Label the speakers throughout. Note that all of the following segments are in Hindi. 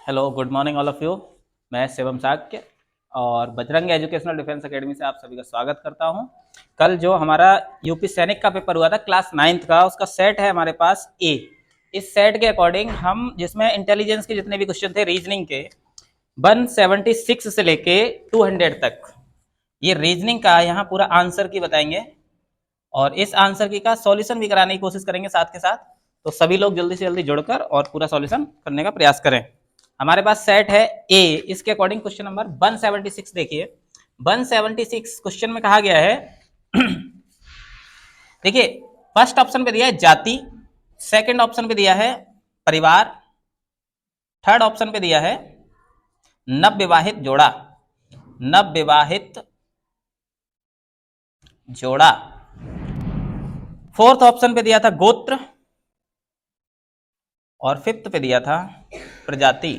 Speaker 1: Hello good morning all of you. मैं शिवम साक्य और बजरंग एजुकेशनल डिफेंस एकेडमी से आप सभी का स्वागत करता हूं। कल जो हमारा यूपी सैनिक का पेपर हुआ था क्लास 9th का, उसका सेट है हमारे पास ए। इस सेट के अकॉर्डिंग हम जिसमें इंटेलिजेंस के जितने भी क्वेश्चन थे रीजनिंग के 176 से लेके 200 तक, ये रीजनिंग का यहाँ पूरा आंसर की बताएंगे और इस आंसर की का सॉल्यूशन भी कराने की कोशिश करेंगे साथ के साथ। तो सभी लोग जल्दी से जल्दी जुड़कर और पूरा सॉल्यूशन करने का प्रयास करें। हमारे पास सेट है ए, इसके अकॉर्डिंग क्वेश्चन नंबर 176 देखिए। 176 क्वेश्चन में कहा गया है देखिए, फर्स्ट ऑप्शन पे दिया है जाति, सेकंड ऑप्शन पे दिया है परिवार, थर्ड ऑप्शन पे दिया है नवविवाहित जोड़ा, नवविवाहित जोड़ा, फोर्थ ऑप्शन पे दिया था गोत्र और फिफ्थ पे दिया था प्रजाति।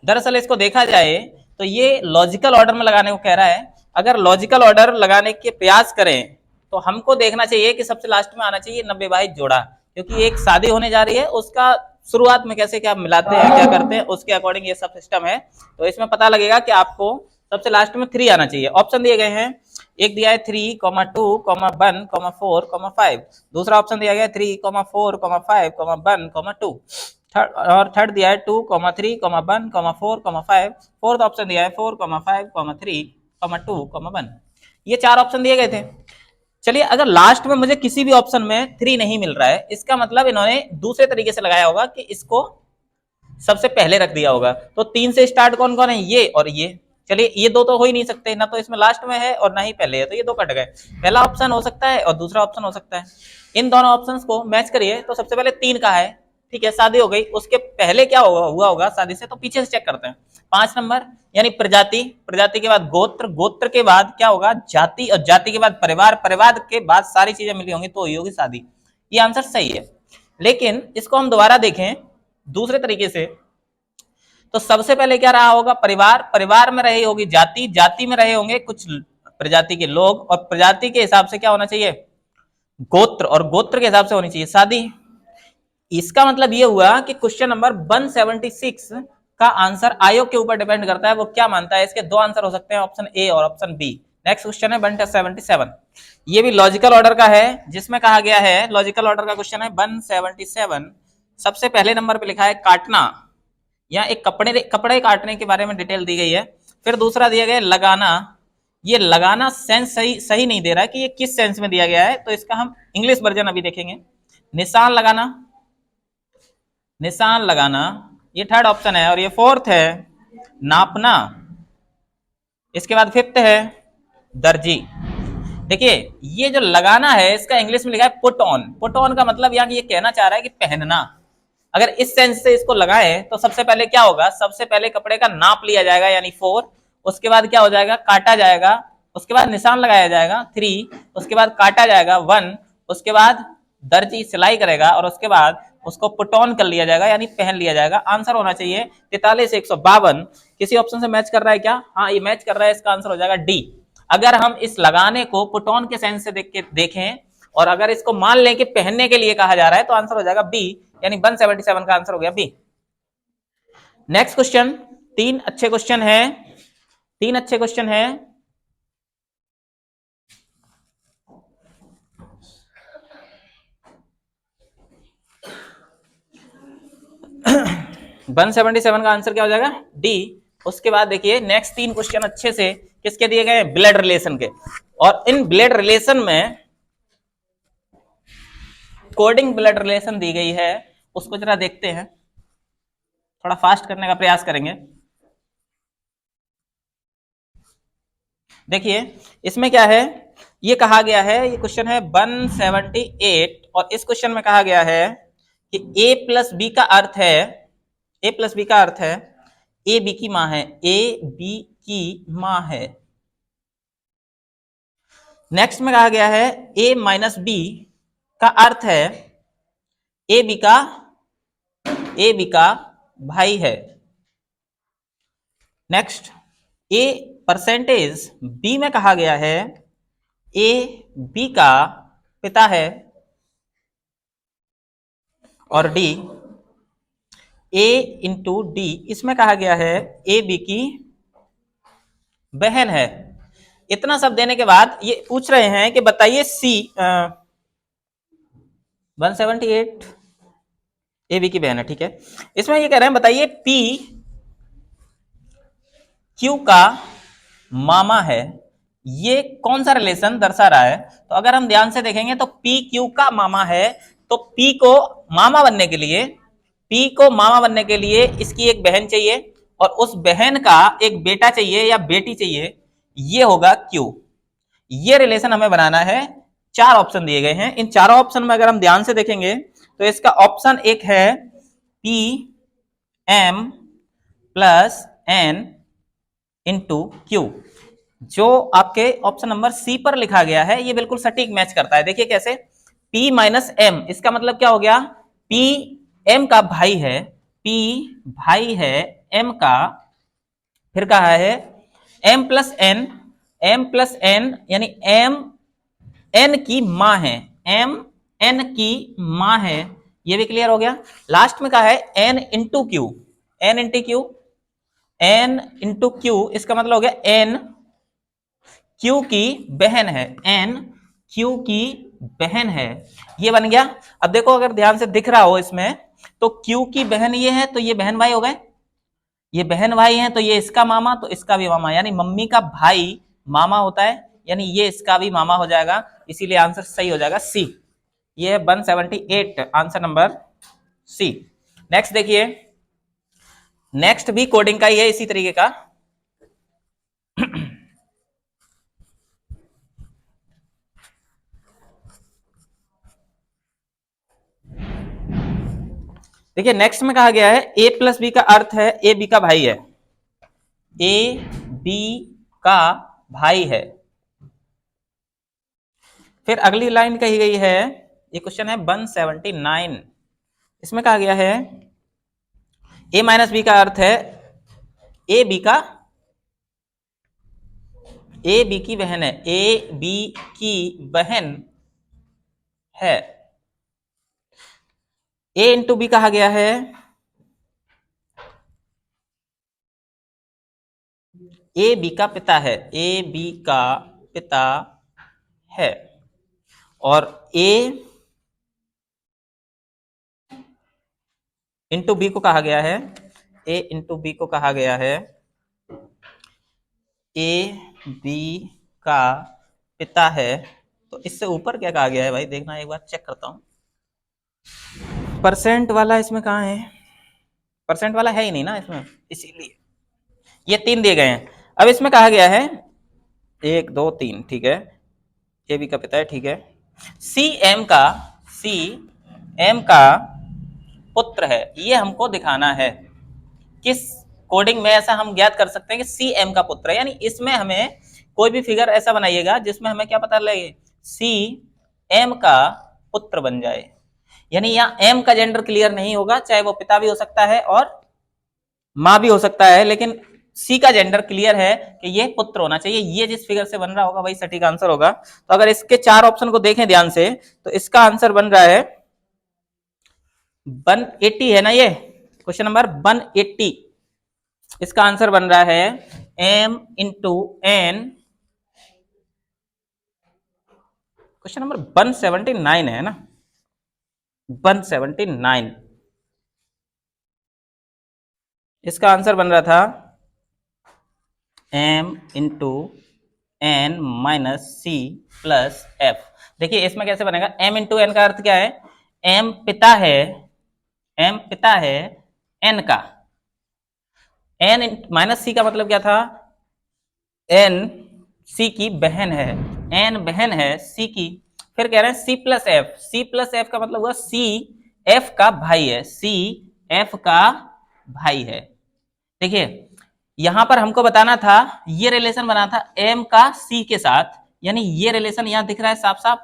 Speaker 1: दरअसल इसको देखा जाए तो ये लॉजिकल ऑर्डर में लगाने को कह रहा है। अगर लॉजिकल ऑर्डर लगाने के प्रयास करें तो हमको देखना चाहिए कि सबसे लास्ट में आना चाहिए नवविवाहित जोड़ा, क्योंकि एक शादी होने जा रही है, उसका शुरुआत में कैसे क्या मिलाते हैं क्या करते हैं उसके अकॉर्डिंग ये सब सिस्टम है। तो इसमें पता लगेगा कि आपको सबसे लास्ट में 3 आना चाहिए। ऑप्शन दिए गए हैं, एक दिया है 3, 2, 1, 4, 5। दूसरा ऑप्शन दिया गया है 3, 4, 5, 1, 2। थर्ड दिया है 2, 3, 1, 4, 5। फोर्थ ऑप्शन दिया है 4, 5, 3, 2, 1। ये 4 ऑप्शन दिए गए थे। चलिए, अगर लास्ट में मुझे किसी भी ऑप्शन में 3 नहीं मिल रहा है, इसका मतलब इन्होंने दूसरे तरीके से लगाया होगा कि इसको सबसे पहले रख दिया होगा। तो 3 से स्टार्ट कौन कौन है, ये और ये। चलिए, ये दो तो हो ही नहीं सकते, ना तो इसमें लास्ट में है और ना ही पहले है, तो ये दो कट गए। पहला ऑप्शन हो सकता है और दूसरा ऑप्शन हो सकता है। इन दोनों ऑप्शंस को मैच करिए तो सबसे पहले 3 का है, ठीक है, शादी हो गई। उसके पहले क्या हुआ होगा शादी से, तो पीछे से चेक करते हैं। 5 नंबर यानी प्रजाति, प्रजाति के बाद गोत्र, गोत्र के बाद क्या होगा जाति, और जाति के बाद परिवार, परिवार के बाद सारी चीजें मिली होंगी तो ही होगी शादी। ये आंसर सही है। लेकिन इसको हम दोबारा देखें दूसरे तरीके से, तो सबसे पहले क्या रहा होगा परिवार, परिवार में रही होगी जाति, जाति में रहे होंगे कुछ प्रजाति के लोग, और प्रजाति के हिसाब से क्या होना चाहिए गोत्र, और गोत्र के हिसाब से होनी चाहिए शादी। इसका मतलब ये हुआ कि क्वेश्चन नंबर 176 का आंसर आयोग के ऊपर डिपेंड करता है, वो क्या मानता है। इसके 2 आंसर हो सकते हैं, ऑप्शन ए और ऑप्शन बी। नेक्स्ट क्वेश्चन है 177, ये भी लॉजिकल ऑर्डर का है, जिसमें कहा गया है लॉजिकल ऑर्डर का क्वेश्चन है 177। सबसे पहले नंबर पे लिखा है काटना, या एक कपड़े काटने के बारे में डिटेल दी गई है। फिर दूसरा दिया गया है लगाना, ये लगाना सेंस सही नहीं दे रहा है कि ये किस सेंस में दिया गया है, तो इसका हम इंग्लिश वर्जन अभी देखेंगे। निशान लगाना, निशान लगाना, ये थर्ड ऑप्शन है। और ये फोर्थ है नापना। इसके बाद फिफ्थ है दर्जी। देखिए, ये जो लगाना है इसका इंग्लिश में लिखा है पुट ऑन। पुट ऑन का मतलब यहाँ ये कहना चाह रहा है कि पहनना। अगर इस सेंस से इसको लगाए तो सबसे पहले क्या होगा, सबसे पहले कपड़े का नाप लिया जाएगा यानी 4, उसके बाद क्या हो जाएगा काटा जाएगा, उसके बाद निशान लगाया जाएगा 3, उसके बाद काटा जाएगा 1, उसके बाद दर्जी सिलाई करेगा और उसके बाद उसको पुट ऑन कर लिया जाएगा यानी पहन लिया जाएगा। आंसर होना चाहिए 43 152। किसी ऑप्शन से मैच कर रहा है क्या? हाँ, ये मैच कर रहा है, इसका आंसर हो जाएगा डी। अगर हम इस लगाने को पुट ऑन के सेंस से देखें और अगर इसको मान लें कि पहनने के लिए कहा जा रहा है तो आंसर हो जाएगा बी, यानी 177 का आंसर हो गया बी। नेक्स्ट क्वेश्चन, 3 अच्छे क्वेश्चन है, 3 अच्छे क्वेश्चन है। 177 का आंसर क्या हो जाएगा डी। उसके बाद देखिए नेक्स्ट 3 क्वेश्चन अच्छे से किसके दिए गए हैं, ब्लड रिलेशन के। और इन ब्लड रिलेशन में कोडिंग ब्लड रिलेशन दी गई है, उसको जरा देखते हैं, थोड़ा फास्ट करने का प्रयास करेंगे। देखिए इसमें क्या है, ये कहा गया है, ये क्वेश्चन है 178 और इस क्वेश्चन में कहा गया है कि a प्लस बी का अर्थ है, ए प्लस बी का अर्थ है ए बी की मां है, ए बी की मां है। नेक्स्ट में कहा गया है a माइनस बी का अर्थ है ए बी का भाई है। नेक्स्ट ए परसेंटेज बी में कहा गया है ए बी का पिता है। और डी ए इंटू डी, इसमें कहा गया है ए बी की बहन है। इतना सब देने के बाद ये पूछ रहे हैं कि बताइए सी 178 ए बी की बहन है, ठीक है। इसमें ये कह रहे हैं बताइए पी क्यू का मामा है, ये कौन सा रिलेशन दर्शा रहा है। तो अगर हम ध्यान से देखेंगे तो पी क्यू का मामा है, तो पी को मामा बनने के लिए, पी को मामा बनने के लिए इसकी एक बहन चाहिए और उस बहन का एक बेटा चाहिए या बेटी चाहिए, ये होगा क्यू। ये रिलेशन हमें बनाना है। 4 ऑप्शन दिए गए हैं, इन चारों ऑप्शन में अगर हम ध्यान से देखेंगे तो इसका ऑप्शन एक है P M plus N into Q. जो आपके ऑप्शन नंबर सी पर लिखा गया है ये बिल्कुल सटीक मैच करता है। देखिए कैसे, P माइनस एम, इसका मतलब क्या हो गया, P M का भाई है, P भाई है M का, फिर कहा है M plus N, M plus N यानी M N की माँ है, M N की माँ है, ये भी क्लियर हो गया। लास्ट में कहा है N into Q, N into Q, N into Q, इसका मतलब हो गया N क्यू की बहन है, N क्यू की बहन है, ये बन गया। अब देखो अगर ध्यान से दिख रहा हो इसमें तो क्यू की बहन ये है तो ये बहन भाई हो गए, ये बहन भाई है तो ये इसका मामा तो इसका भी मामा, यानी मम्मी का भाई मामा होता है, यानी ये इसका भी मामा हो जाएगा, इसीलिए आंसर सही हो जाएगा सी। ये है 178 आंसर नंबर सी। नेक्स्ट देखिए, नेक्स्ट भी कोडिंग का ही है इसी तरीके का। देखिए नेक्स्ट में कहा गया है ए प्लस बी का अर्थ है ए बी का भाई है, ए बी का भाई है। फिर अगली लाइन कही गई है, ये क्वेश्चन है 179, इसमें कहा गया है ए माइनस बी का अर्थ है ए बी का, ए बी की बहन है, ए बी की बहन है। ए इंटू बी कहा गया है ए बी का पिता है, ए बी का पिता है, और ए इंटू बी को कहा गया है, ए इंटू बी को कहा गया है ए बी का पिता है। तो इससे ऊपर क्या कहा गया है भाई, देखना एक बार चेक करता हूं। परसेंट वाला इसमें कहाँ है, परसेंट वाला है ही नहीं ना इसमें, इसीलिए ये 3 दिए गए हैं। अब इसमें कहा गया है 1 2 3, ठीक है, ए बी का पिता है, ठीक है। सी एम का पुत्र है, ये हमको दिखाना है। किस कोडिंग में ऐसा हम ज्ञात कर सकते हैं कि सी एम का पुत्र है, यानी इसमें हमें कोई भी फिगर ऐसा बनाइएगा जिसमें हमें क्या पता लगे, सी एम का पुत्र बन जाए। यानी यहाँ एम का जेंडर क्लियर नहीं होगा, चाहे वो पिता भी हो सकता है और माँ भी हो सकता है, लेकिन सी का जेंडर क्लियर है कि ये पुत्र होना चाहिए। ये जिस फिगर से बन रहा होगा वही सटीक आंसर होगा। तो अगर इसके 4 ऑप्शन को देखें ध्यान से तो इसका आंसर बन रहा है 180 है ना, ये क्वेश्चन नंबर 180, इसका आंसर बन रहा है m into n, question number 179 है ना, 179, इसका आंसर बन रहा था m into n minus c plus f. देखिए इसमें कैसे बनेगा, m इंटू एन का अर्थ क्या है, m पिता है, m पिता है n का, n माइनस सी का मतलब क्या था, n c की बहन है, n बहन है c की। फिर कह रहे हैं c plus F, c plus F का मतलब हुआ c f का भाई है, c f का भाई है। देखिए यहां पर हमको बताना था, ये रिलेशन बना था m का c के साथ, यानी ये रिलेशन यहां दिख रहा है साफ साफ,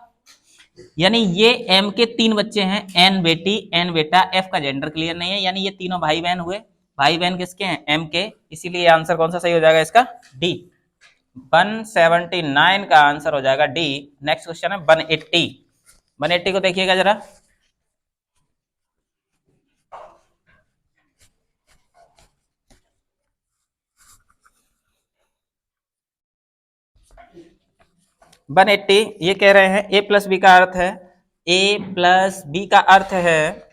Speaker 1: यानी ये m के 3 बच्चे हैं, n बेटी n बेटा, f का जेंडर क्लियर नहीं है, यानी ये तीनों भाई बहन हुए। भाई बहन किसके हैं, m के, इसीलिए आंसर कौन सा सही हो जाएगा इसका, डी। 179 का आंसर हो जाएगा डी। नेक्स्ट क्वेश्चन है 180, 180 को देखिएगा जरा। 180 ये कह रहे हैं a प्लस बी का अर्थ है, a प्लस बी का अर्थ है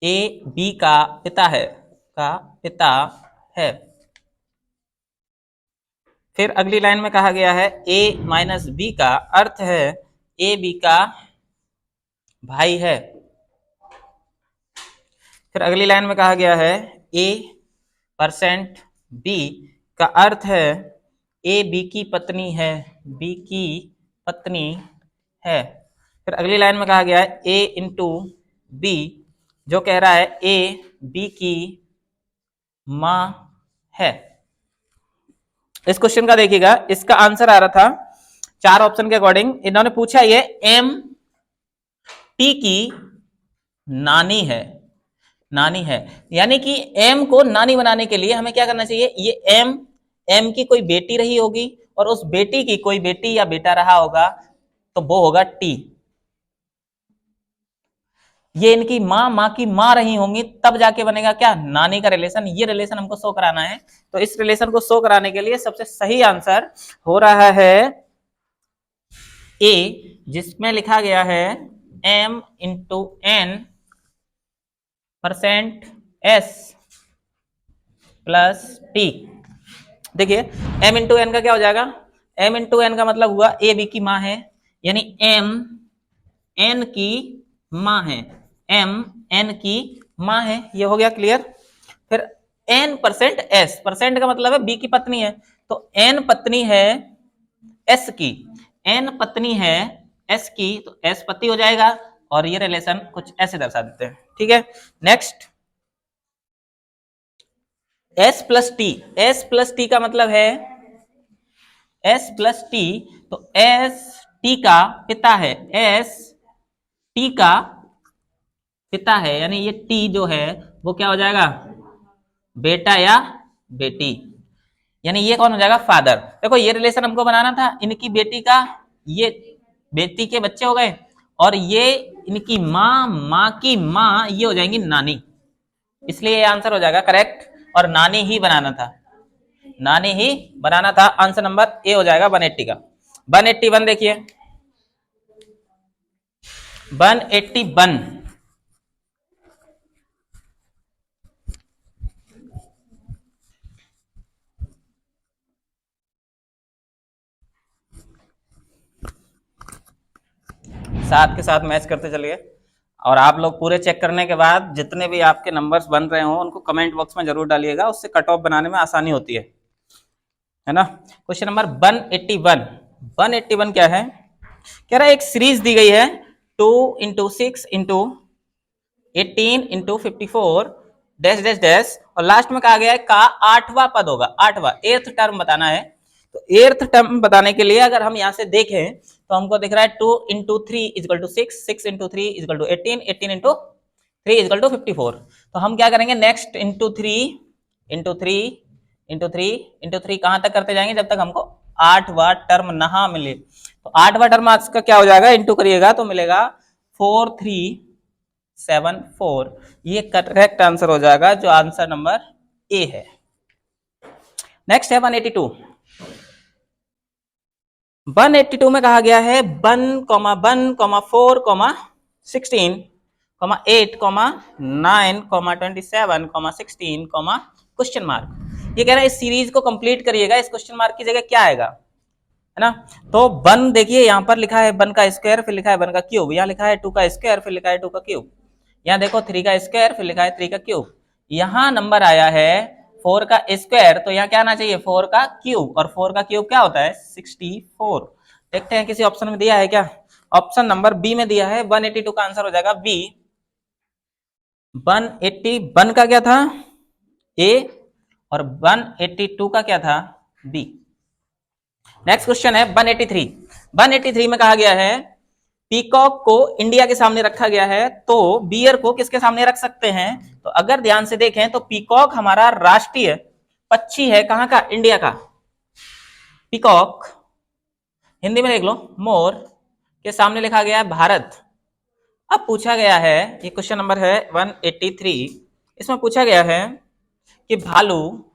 Speaker 1: a b का पिता है, का पिता है। फिर अगली लाइन में कहा गया है a माइनस बी का अर्थ है a b का भाई है। फिर अगली लाइन में कहा गया है a% b का अर्थ है a b की पत्नी है, b की पत्नी है। फिर अगली लाइन में कहा गया है a इंटू बी, जो कह रहा है a b की मां है। इस क्वेश्चन का देखिएगा, इसका आंसर आ रहा था 4 ऑप्शन के अकॉर्डिंग। इन्होंने पूछा ये एम टी की नानी है, नानी है, यानी कि एम को नानी बनाने के लिए हमें क्या करना चाहिए, ये एम की कोई बेटी रही होगी और उस बेटी की कोई बेटी या बेटा रहा होगा, तो वो होगा टी। ये इनकी माँ की माँ रही होंगी, तब जाके बनेगा क्या, नानी का रिलेशन। ये रिलेशन हमको शो कराना है, तो इस रिलेशन को शो कराने के लिए सबसे सही आंसर हो रहा है ए, जिसमें लिखा गया है m into n % s plus t. देखिए m इंटू एन का क्या हो जाएगा, m इंटू एन का मतलब हुआ ए बी की माँ है, यानी m n की माँ है, m n की माँ है। ये हो गया क्लियर। फिर n% s, परसेंट का मतलब है b की पत्नी है, तो n पत्नी है s की, n पत्नी है s की, तो s पति हो जाएगा और ये रिलेशन कुछ ऐसे दर्शा देते हैं। ठीक है, नेक्स्ट s प्लस टी का मतलब है s प्लस टी, तो s टी का पिता है, s टी का पिता है, यानी ये टी जो है वो क्या हो जाएगा, बेटा या बेटी, यानी ये कौन हो जाएगा, फादर। देखो ये रिलेशन हमको बनाना था, इनकी बेटी का, ये बेटी के बच्चे हो गए, और ये इनकी माँ, माँ की माँ, ये हो जाएंगी नानी, इसलिए ये आंसर हो जाएगा करेक्ट। और नानी ही बनाना था, नानी ही बनाना था, आंसर नंबर ए हो जाएगा 180 का। 181 देखिए, 181 साथ के साथ मैच करते चलिए, और आप लोग पूरे चेक करने के बाद जितने भी आपके नंबर्स बन रहे हो उनको कमेंट बॉक्स में जरूर डालिएगा, उससे कट ऑफ बनाने में आसानी होती है ना। क्वेश्चन नंबर 181, 181 क्या है, कह रहा है एक सीरीज दी गई है 2 into 6 into 18 into 54 dash dash dash, और लास्ट में कहा गया है का 8वां पद होगा, 8वां एर्थ टर्म बताना है। तो एर्थ टर्म बताने के लिए अगर हम यहां से देखें तो हमको दिख रहा है 2 into 3 equal to 6, 6 into 3 equal to 18, 18 into 3 equal to 54। तो हम क्या करेंगे, next into 3 into 3 into 3 into 3 कहां तक करते जाएंगे जब तक हमको 8वां टर्म ना मिले। तो 8वां टर्म आज का क्या हो जाएगा, इंटू करिएगा तो मिलेगा 4374, ये करेक्ट आंसर हो जाएगा, जो आंसर नंबर ए है। नेक्स्ट है 182, 182 में कहा गया है 1, 1, 4, 16, 8, 9, 27, 16, क्वेश्चन मार्क। ये कह रहा है इस सीरीज को कंप्लीट करिएगा, इस क्वेश्चन मार्क की जगह क्या आएगा, है ना। तो 1 देखिए यहाँ पर लिखा है 1 का स्क्वायर, फिर लिखा है 1 का क्यूब, यहाँ लिखा है 2 का स्क्वायर, फिर लिखा है 2 का क्यूब, यहाँ देखो 3 का स्क्वायर, फिर लिखा है 3 का क्यूब, यहाँ नंबर आया है 4 का स्क्वायर, तो यहाँ क्या आना चाहिए 4 का क्यूब, और 4 का क्यूब क्या होता है 64। देखते हैं किसी ऑप्शन में दिया है क्या, ऑप्शन नंबर बी में दिया है, 182 का आंसर हो जाएगा बी। 181 का क्या था ए, और 182 का क्या था बी। नेक्स्ट क्वेश्चन है 183, 183 में कहा गया है पीकॉक को इंडिया के सामने रखा गया है, तो बियर को किसके सामने रख सकते हैं। तो अगर ध्यान से देखें तो पीकॉक हमारा राष्ट्रीय पक्षी है, कहां का, इंडिया का। पीकॉक हिंदी में देख लो मोर के सामने लिखा गया है भारत। अब पूछा गया है, ये क्वेश्चन नंबर है 183, इसमें पूछा गया है कि भालू,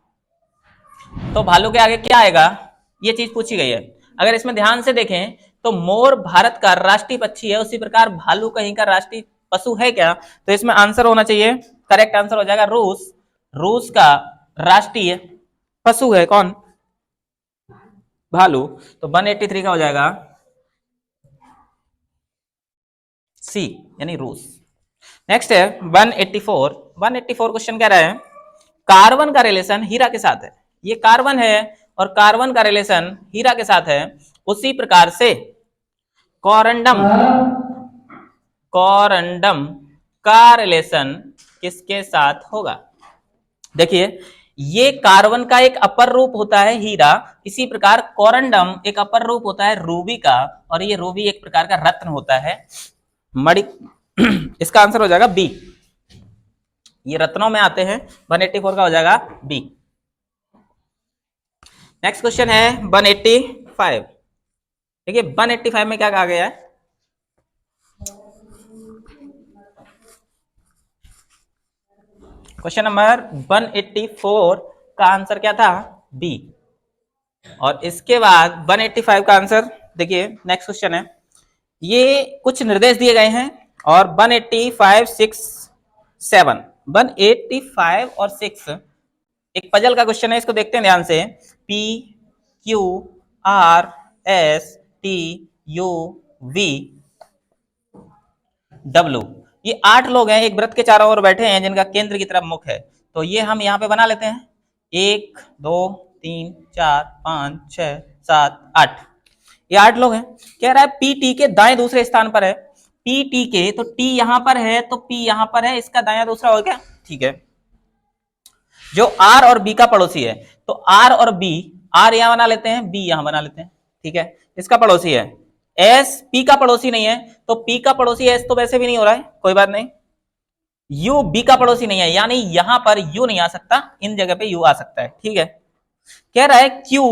Speaker 1: तो भालू के आगे क्या आएगा, ये चीज पूछी गई है। अगर इसमें ध्यान से देखें तो मोर भारत का राष्ट्रीय पक्षी है, उसी प्रकार भालू कहीं का राष्ट्रीय पशु है क्या? तो इसमें आंसर होना चाहिए, करेक्ट आंसर हो जाएगा रूस। रूस का राष्ट्रीय पशु है कौन? भालू। तो 183 का हो जाएगा सी, यानी रूस। नेक्स्ट है 184। 184 क्वेश्चन कह रहा है कार्बन का रिलेशन हीरा के साथ है। ये कार्बन है और कार्बन का रिलेशन हीरा के साथ है, उसी प्रकार से कोरंडम, कोरंडम का रिलेशन किसके साथ होगा? देखिए ये कार्बन का एक अपर रूप होता है हीरा, इसी प्रकार कोरंडम एक अपर रूप होता है रूबी का, और ये रूबी एक प्रकार का रत्न होता है मणि। इसका आंसर हो जाएगा बी, ये रत्नों में आते हैं। 184 का हो जाएगा बी। नेक्स्ट क्वेश्चन है 185। देखिए 185 में क्या कहा गया है? क्वेश्चन नंबर 184 का आंसर क्या था? बी। और इसके बाद 185 का आंसर देखिए, नेक्स्ट क्वेश्चन है, ये कुछ निर्देश दिए गए हैं और 185, 6, 7, 185 और 6 एक पजल का क्वेश्चन है, इसको देखते हैं ध्यान से। P Q R S T U V W, ये 8 लोग हैं, एक वृत्त के चारों ओर बैठे हैं जिनका केंद्र की तरफ मुख है। तो ये हम यहाँ पे बना लेते हैं, 1 2 3 4 5 6 7 8, ये 8 लोग हैं। कह रहा है पी टी के दाएं दूसरे स्थान पर है। पी टी के, तो टी यहां पर है तो पी यहां पर है, इसका दाया दूसरा हो गया, ठीक है। जो आर और बी का पड़ोसी है, तो आर और बी, आर यहां बना लेते हैं, बी यहां बना लेते हैं, ठीक है। इसका पड़ोसी है एस, पी का पड़ोसी नहीं है, तो पी का पड़ोसी एस तो वैसे भी नहीं हो रहा है, कोई बात नहीं। यू बी का पड़ोसी नहीं है, यानी यहां पर यू नहीं आ सकता, इन जगह पे यू आ सकता है, ठीक है। कह रहा है क्यू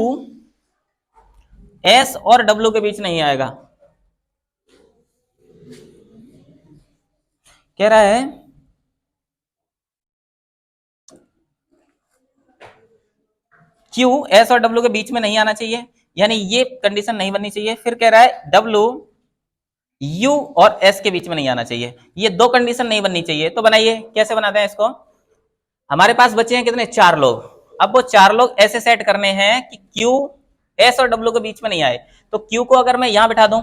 Speaker 1: एस और डब्ल्यू के बीच नहीं आएगा। कह रहा है क्यू एस और डब्ल्यू के बीच में नहीं आना चाहिए, यानी ये कंडीशन नहीं बननी चाहिए। फिर कह रहा है डब्ल्यू यू और एस के बीच में नहीं आना चाहिए, ये दो कंडीशन नहीं बननी चाहिए। तो बनाइए, कैसे बनाते हैं इसको? हमारे पास बचे हैं कितने? 4 लोग। अब वो 4 लोग ऐसे सेट करने हैं कि क्यू एस और डब्ल्यू के बीच में नहीं आए। तो क्यू को अगर मैं यहां बिठा दूं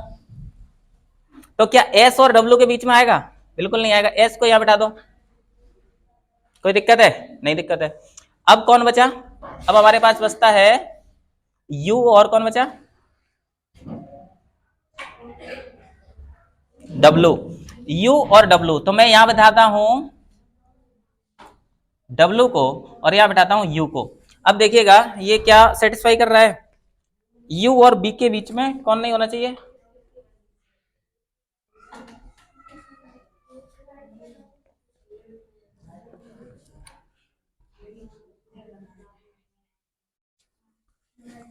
Speaker 1: तो क्या एस और डब्ल्यू के बीच में आएगा? बिल्कुल नहीं आएगा। एस को यहां बिठा दो, कोई दिक्कत है? नहीं दिक्कत है। अब कौन बचा? अब हमारे पास बचता है यू, और कौन बचा? डब्ल्यू। यू और डब्ल्यू, तो मैं यहां बिठाता हूं डब्ल्यू को और यहां बिठाता हूं यू को। अब देखिएगा ये क्या सेटिस्फाई कर रहा है? यू और बी के बीच में कौन नहीं होना चाहिए?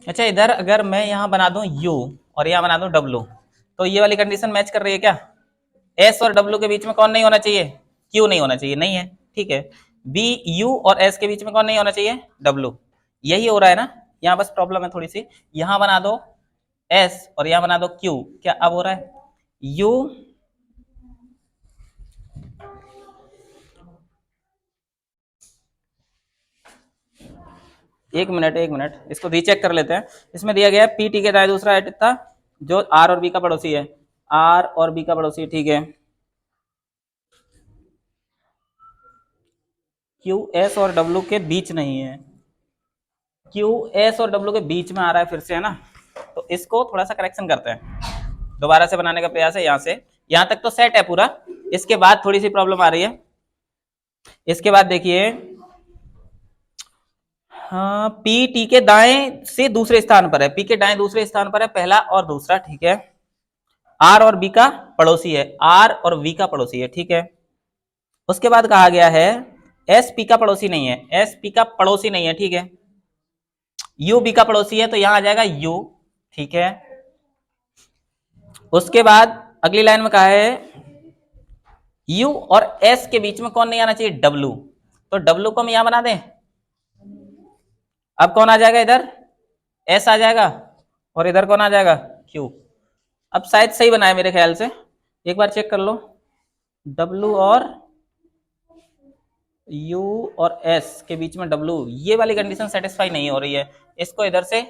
Speaker 1: अच्छा, इधर अगर मैं यहां बना दूं यू और यहां बना दूं डब्ल्यू, तो ये वाली कंडीशन मैच कर रही है क्या? एस और डब्ल्यू के बीच में कौन नहीं होना चाहिए? क्यू नहीं होना चाहिए, नहीं है, ठीक है। बी यू और एस के बीच में कौन नहीं होना चाहिए? डब्ल्यू। यही हो रहा है ना, यहाँ बस प्रॉब्लम है थोड़ी सी। यहां बना दो एस और यहां बना दो क्यू, क्या अब हो रहा है? यू एक मिनट, इसको रीचेक कर लेते हैं। इसमें दिया गया है पी टी के दाएं दूसरा था, जो आर और बी का पड़ोसी है, आर और बी का पड़ोसी, ठीक है। क्यू एस और डब्ल्यू के बीच नहीं है, क्यू एस और डब्ल्यू के बीच में आ रहा है फिर से, है ना। तो इसको थोड़ा सा करेक्शन करते हैं, दोबारा से बनाने का प्रयास है। यहां से यहां तक तो सेट है पूरा, इसके बाद थोड़ी सी प्रॉब्लम आ रही है। इसके बाद देखिए, हाँ, पी टी के दाएं से दूसरे स्थान पर है, पी के दाएं दूसरे स्थान पर है पहला और दूसरा, ठीक है। आर और बी का पड़ोसी है, आर और वी का पड़ोसी है, ठीक है। उसके बाद कहा गया है एस पी का पड़ोसी नहीं है, एस पी का पड़ोसी नहीं है, ठीक है। यू बी का पड़ोसी है, तो यहां आ जाएगा यू, ठीक है। उसके बाद अगली लाइन में कहा है यू और एस के बीच में कौन नहीं आना चाहिए? डब्ल्यू। तो डब्ल्यू को हम यहां बना दें, अब कौन आ जाएगा इधर? एस आ जाएगा, और इधर कौन आ जाएगा, Q। अब शायद सही बनाया मेरे ख्याल से, एक बार चेक कर लो। W और U और S के बीच में W, ये वाली कंडीशन सेटिस्फाई नहीं हो रही है, इसको इधर से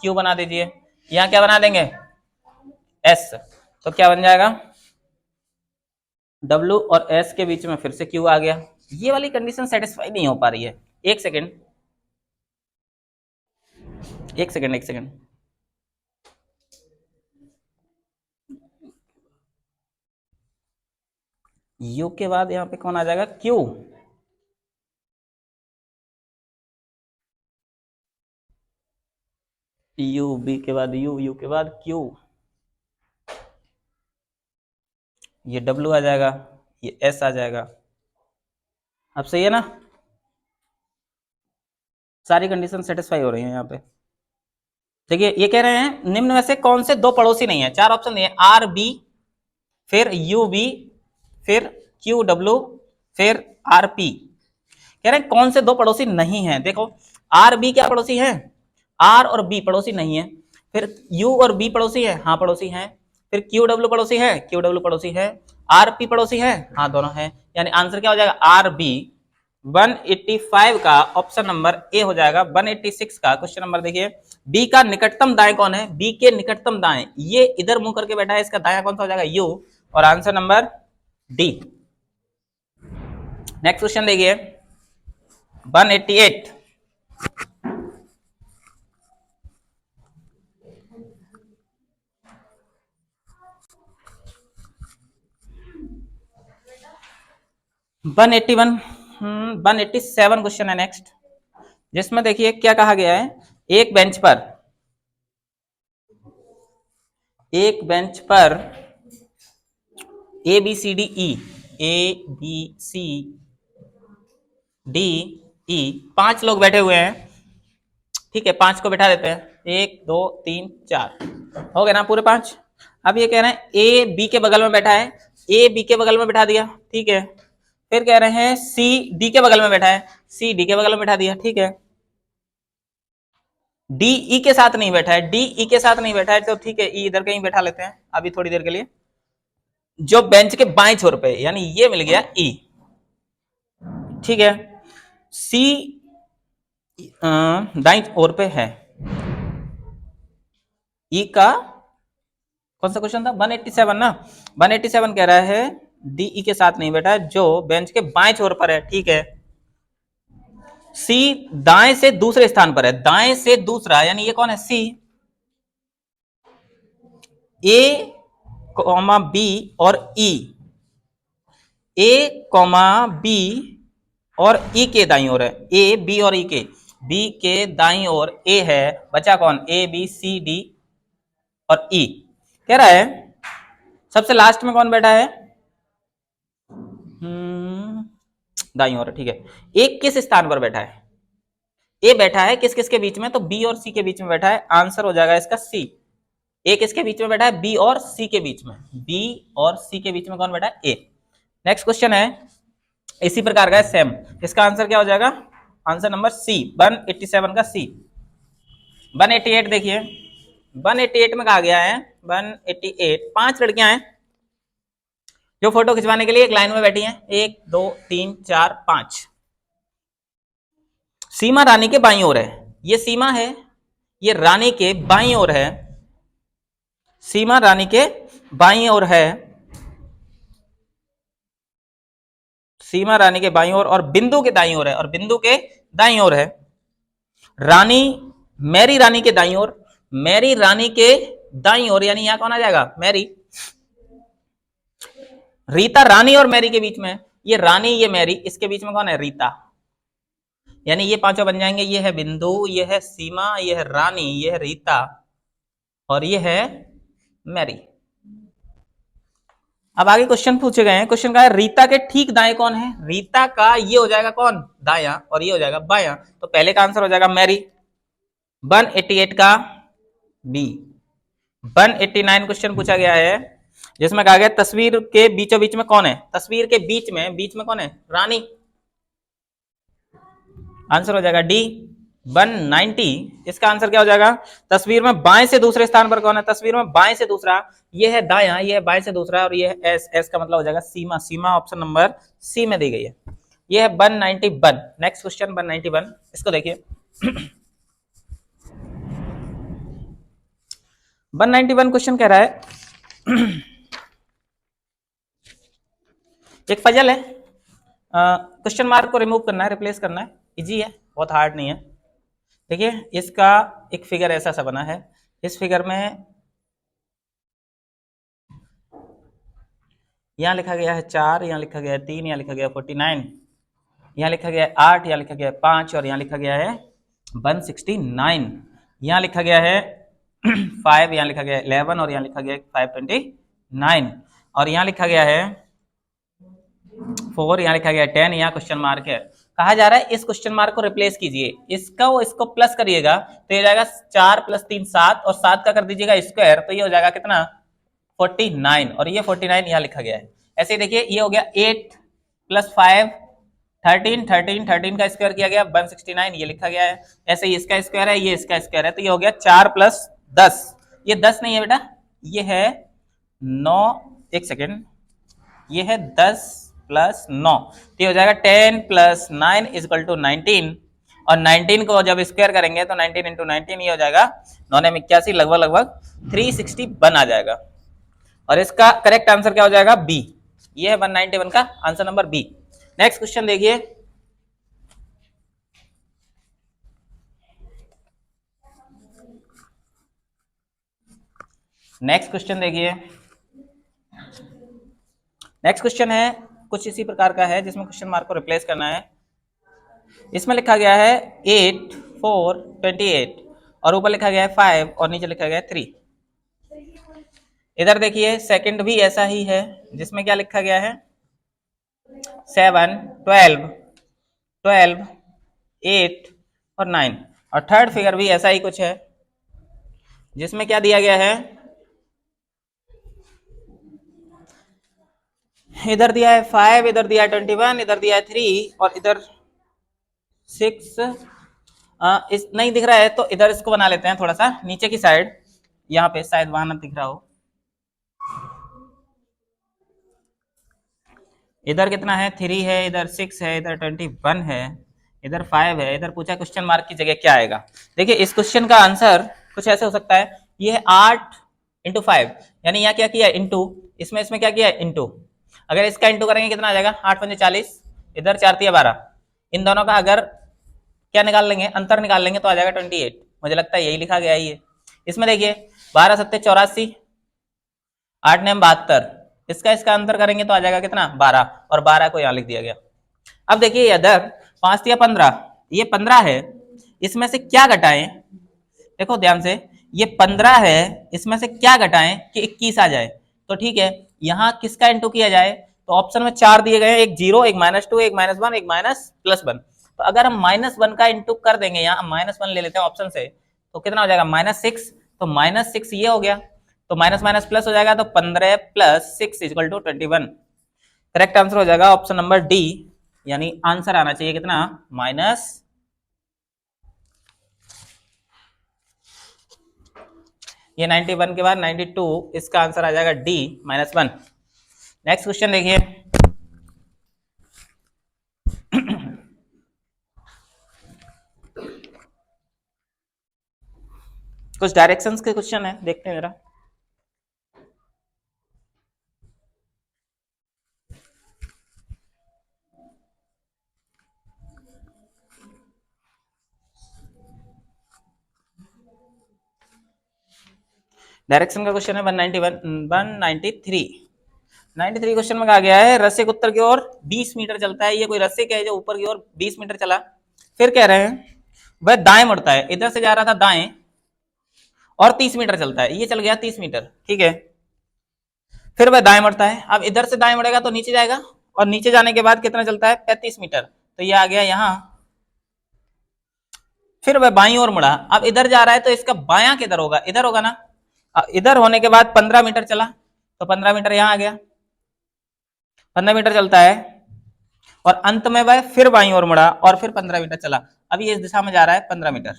Speaker 1: Q बना दीजिए। यहाँ क्या बना देंगे, S, तो क्या बन जाएगा, W और S के बीच में फिर से Q आ गया। ये वाली कंडीशन सेटिस्फाई नहीं हो पा रही है। एक सेकेंड, एक सेकेंड, एक सेकेंड। U के बाद यहाँ पे कौन आ जाएगा, Q। U, B के बाद U, U के बाद Q, ये W आ जाएगा, ये S आ जाएगा। अब सही है ना, सारी कंडीशन सेटिस्फाई हो रही है यहाँ पे। देखिए ये कह रहे हैं निम्न में से कौन से दो पड़ोसी नहीं है, चार ऑप्शन दिए, आर बी, फिर यू बी, फिर क्यू डब्ल्यू, फिर आर पी। कह रहे हैं कौन से दो पड़ोसी नहीं है। देखो आर बी क्या पड़ोसी है, आर और बी पड़ोसी नहीं है। फिर यू और बी पड़ोसी है, हाँ पड़ोसी है। फिर क्यू डब्ल्यू पड़ोसी है, क्यू डब्ल्यू पड़ोसी है। आर पी पड़ोसी है, हाँ दोनों है। यानी आंसर क्या हो जाएगा, आर बी। 185 का ऑप्शन नंबर ए हो जाएगा। 186 का क्वेश्चन नंबर देखिए, बी का निकटतम दाएं कौन है, बी के निकटतम दाएं, ये इधर मुंह करके बैठा है, इसका दाया कौन सा हो जाएगा, यू, और answer number D. Next question देखिए 188। वन 187 क्वेश्चन है नेक्स्ट, जिसमें देखिए क्या कहा गया है, एक बेंच पर A B C D E, A B C D E, 5 लोग बैठे हुए हैं। ठीक है, 5 को बैठा देते हैं, 1 2 3 4 हो गए ना पूरे 5। अब ये कह रहे हैं ए बी के बगल में बैठा है, ए बी के बगल में बैठा दिया, ठीक है। फिर कह रहे हैं सी डी के बगल में बैठा है, सी डी के बगल में बैठा दिया, ठीक है। डी ई के साथ नहीं बैठा है, डी ई के साथ नहीं बैठा है, तो ठीक है ई इधर कहीं बैठा लेते हैं अभी थोड़ी देर के लिए। जो बेंच के बाएं छोर पे, यानी ये मिल गया ई, ठीक है। सी दाईं ओर पे है, ई का कौन सा क्वेश्चन था, 187 ना। 187 कह रहा है डी ई के साथ नहीं बैठा है, जो बेंच के बाएं छोर पर है, ठीक है। सी दाएं से दूसरे स्थान पर है, दाएं से दूसरा, यानी ये कौन है, सी। ए कॉमा बी और ई, ए कॉमा बी और ई के दाईं ओर है, ए बी और ई के, बी के दाईं ओर ए है, बचा कौन, ए बी सी डी और ई। कह रहा है सबसे लास्ट में कौन बैठा है, दाईं ओर, ठीक है। ए किस स्थान पर बैठा है, ए बैठा है किस किस के बीच में, तो बी और सी के बीच में बैठा है, आंसर हो जाएगा इसका सी। ए किसके बीच में बैठा है, बी और सी के बीच में, बी और सी के बीच में कौन बैठा है, ए। नेक्स्ट क्वेश्चन है इसी प्रकार का है सेम, इसका आंसर क्या हो जाएगा, आंसर नंबर सी, 187 का सी। 188 देखिए, 188 में कहा गया है, 188 5 लड़कियां हैं जो फोटो खिंचवाने के लिए एक लाइन में बैठी हैं, 1 2 3 4 5। सीमा रानी के बाईं ओर है, ये सीमा है, ये रानी के बाईं ओर है, सीमा रानी के बाईं ओर है, सीमा रानी के बाईं ओर, और बिंदु के दाईं ओर है, और बिंदु के दाईं ओर है। रानी मैरी रानी के दाईं ओर, मैरी रानी के दाईं ओर, यानी यहां कौन आ जाएगा, मैरी। रीता रानी और मैरी के बीच में, ये रानी ये मैरी, इसके बीच में कौन है, रीता। यानी ये पांचों बन जाएंगे, ये है बिंदु, ये है सीमा, ये है रानी, ये है रीता, और ये है मैरी। अब आगे क्वेश्चन पूछे गए हैं, क्वेश्चन का है रीता के ठीक दाएं कौन है, रीता का ये हो जाएगा कौन, दायां, और ये हो जाएगा बायां, तो पहले का आंसर हो जाएगा मैरी। 188 का बी। 189 क्वेश्चन पूछा गया है, जिसमें कहा गया तस्वीर के बीचों बीच में कौन है, तस्वीर के बीच में कौन है, रानी, आंसर हो जाएगा डी। 190, इसका आंसर क्या हो जाएगा? तस्वीर में बाएं से दूसरे स्थान पर कौन है? तस्वीर में बाएं से दूसरा, ये है दायां, ये है बाएं से दूसरा, और ये है एस। एस का मतलब हो जाएगा सीमा। सीमा ऑप्शन नंबर सी में दी गई है। ये है 191। नेक्स्ट क्वेश्चन 191, इसको देखिए। 191 क्वेश्चन कह रहा है एक पजल है, क्वेश्चन मार्क को रिमूव करना है, रिप्लेस करना है। इजी है, बहुत हार्ड नहीं है। देखिए इसका एक फिगर ऐसा सा बना है। इस फिगर में यहाँ लिखा गया है 4, यहाँ लिखा गया है 3, यहाँ लिखा गया है 49, यहाँ लिखा गया है 8, यहाँ लिखा गया है 5, और यहाँ लिखा गया है 169। यहाँ लिखा गया है 5, यहाँ लिखा गया है 11, और यहाँ लिखा गया है 529, और यहाँ लिखा गया है 4, यहाँ लिखा गया है 10, यहाँ क्वेश्चन मार्क है। कहा जा रहा है इस क्वेश्चन मार्क को रिप्लेस कीजिए, इसको प्लस करिएगा तो ये जाएगा 4 + 3 7, और 7 का कर दीजिएगा स्क्वायर, तो ये हो जाएगा कितना? 49, और ये 49 यहाँ लिखा गया है। ऐसे ही देखिए ये हो गया 8 + 5 13, 13 का स्क्वायर किया गया 169, ये लिखा गया है। ऐसे ही इसका स्क्वायर है, ये इसका स्क्वायर है, तो ये हो गया 4 + 10। ये 10 नहीं है बेटा, ये है 9, एक सेकेंड, ये है 10 + 9, तो ये हो जाएगा 10 + 9 = 19, और 19 को जब स्क्वायर करेंगे तो 19 × 19 ये हो जाएगा 981, लगभग 361 आ जाएगा। और इसका करेक्ट आंसर क्या हो जाएगा? बी। ये है 191 का answer number B. Next question देखिए। नेक्स्ट क्वेश्चन देखिए। नेक्स्ट क्वेश्चन है कुछ इसी प्रकार का है, जिसमें क्वेश्चन मार्क को रिप्लेस करना है। इसमें लिखा गया है 8 4 28, और ऊपर लिखा गया है 5, और नीचे लिखा गया है 3। इधर देखिए सेकंड भी ऐसा ही है, जिसमें क्या लिखा गया है 7 12 12 8 और 9, और थर्ड फिगर भी ऐसा ही कुछ है, जिसमें क्या दिया गया है, इधर दिया है 5, इधर दिया है 21, इधर दिया है 3, और इधर 6 इस नहीं दिख रहा है, तो इधर इसको बना लेते हैं थोड़ा सा नीचे की साइड, यहाँ पे शायद वहां ना दिख रहा हो। इधर कितना है? 3 है, इधर 6 है, इधर 21 है, इधर 5 है, इधर पूछा क्वेश्चन मार्क की जगह क्या आएगा। देखिए इस क्वेश्चन का आंसर कुछ ऐसे हो सकता है, ये है 8 × 5, यानी यहाँ क्या किया इंटू, इसमें क्या किया इंटू। अगर इसका इंटू करेंगे कितना आ जाएगा? 8 × 5 = 40, इधर 4 × 3 = 12। इन दोनों का अगर क्या निकाल लेंगे, अंतर निकाल लेंगे, तो आ जाएगा 28। मुझे लगता है यही लिखा गया है ये। इसमें देखिए 12 × 7 = 84, 8 × 9 = 72, इसका अंतर करेंगे तो आ जाएगा कितना? 12, और 12 को यहाँ लिख दिया गया। अब देखिए इधर 5 × 15, ये 15 है, इसमें से क्या घटाएं? देखो ध्यान से, ये 15 है, इसमें से क्या घटाएं कि 21 आ जाए? तो ठीक है, यहाँ किसका इंटू किया जाए? तो ऑप्शन में 4 दिए गए हैं, एक 0, एक -2, एक -1, एक +1। तो अगर हम -1 का इंटू कर देंगे, यहाँ -1 ले लेते हैं ऑप्शन से, तो कितना हो जाएगा? -6। तो -6 ये हो गया, तो माइनस माइनस प्लस हो जाएगा, तो 15 + 6 = 21। करेक्ट आंसर हो जाएगा ऑप्शन नंबर डी, यानी आंसर आना चाहिए कितना? -। ये 91 के बाद 92, इसका आंसर आ जाएगा डी -1। नेक्स्ट क्वेश्चन देखिए। कुछ डायरेक्शंस के क्वेश्चन है, देखते हैं जरा। डायरेक्शन का क्वेश्चन है 193। 93 क्वेश्चन में कहा गया है रसिक उत्तर की ओर 20 मीटर चलता है। ये कोई रसिक है जो ऊपर की ओर 20 मीटर चला, फिर कह रहे हैं वह दाएं मुड़ता है, इधर से जा रहा था दाएं और 30 मीटर चलता है, ये चल गया 30 मीटर, ठीक है। फिर वह दाएं मुड़ता है, अब इधर से दाएं मुड़ेगा तो नीचे जाएगा, और नीचे जाने के बाद कितना चलता है? 35 मीटर, तो ये आ गया यहाँ। फिर वह बाईं ओर मुड़ा, अब इधर जा रहा है तो इसका बायां किधर होगा? इधर होगा ना। इधर होने के बाद 15 मीटर चला, तो 15 मीटर यहाँ आ गया, 15 मीटर चलता है, और अंत में वह फिर बाईं ओर मुड़ा और फिर 15 मीटर चला। अब ये इस दिशा में जा रहा है 15 मीटर।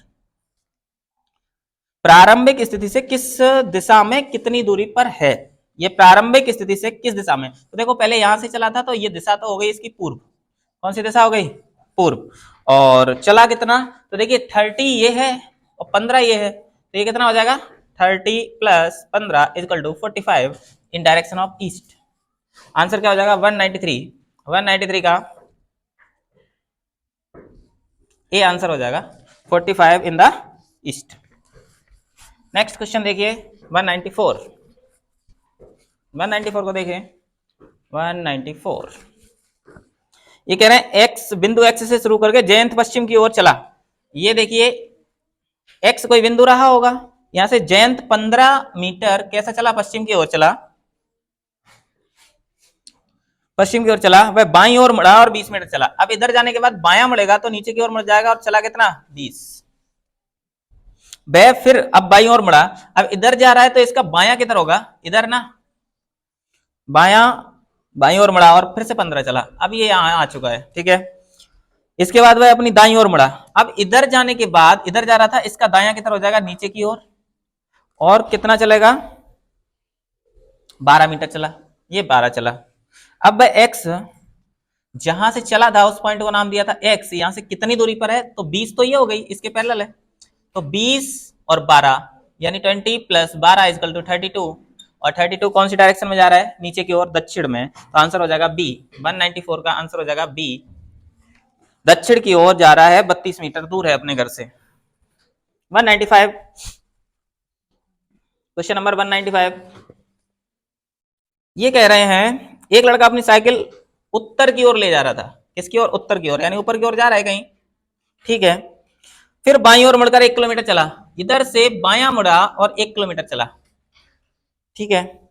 Speaker 1: प्रारंभिक स्थिति से किस दिशा में कितनी दूरी पर है? ये प्रारंभिक स्थिति से किस दिशा में, तो देखो पहले यहां से चला था तो ये दिशा तो हो गई इसकी पूर्व। कौन सी दिशा हो गई? पूर्व। और चला कितना, तो देखिए 30 ये है और 15 ये है, तो ये कितना हो जाएगा 30 प्लस 15 equal to 45 in direction of east. Answer क्या हो जाएगा 193 का ए आंसर हो जाएगा 45 in the east. Next question देखिए 194 को देखिए 194। ये कह रहे हैं एक्स बिंदु एक्स से शुरू करके जयंत पश्चिम की ओर चला। ये देखिए एक्स कोई बिंदु रहा होगा, यहां से जयंत 15 मीटर कैसा चला, पश्चिम की ओर चला, पश्चिम की ओर चला, वह बाईं ओर मुड़ा और 20 मीटर चला। अब इधर जाने के बाद बायां मुड़ेगा तो नीचे की ओर मुड़ जाएगा और चला कितना 20। वह फिर अब बाईं ओर मुड़ा, अब इधर जा रहा है तो इसका बायां किधर होगा, इधर ना, बायां बाईं ओर मुड़ा और फिर से 15 चला। अब ये यहां आ चुका है, ठीक है। इसके बाद वह अपनी दाईं ओर मुड़ा, अब इधर जाने के बाद इधर जा रहा था, इसका दायां किधर हो जाएगा नीचे की ओर, और कितना चलेगा 12 मीटर चला, ये 12 चला। अब वह एक्स जहां से चला था उस पॉइंट को नाम दिया था एक्स, यहां से कितनी दूरी पर है, तो 20 तो ये हो गई, इसके पैरेलल है, तो 20 और 12 यानी 20 प्लस 12 इक्वल टू 32, और 32 कौन सी डायरेक्शन में जा रहा है, नीचे की ओर, दक्षिण में, तो आंसर हो जाएगा बी। 194 का आंसर हो जाएगा बी, दक्षिण की ओर जा रहा है, 32 मीटर दूर है अपने घर से। 195 क्वेश्चन नंबर 195। ये कह रहे हैं एक लड़का अपनी साइकिल उत्तर की ओर ले जा रहा था, किसकी ओर, उत्तर की ओर, यानी ऊपर की ओर जा रहा है कहीं, ठीक है। फिर बाईं ओर मुड़कर 1 किलोमीटर चला, इधर से बायां मुड़ा और 1 किलोमीटर चला, ठीक है।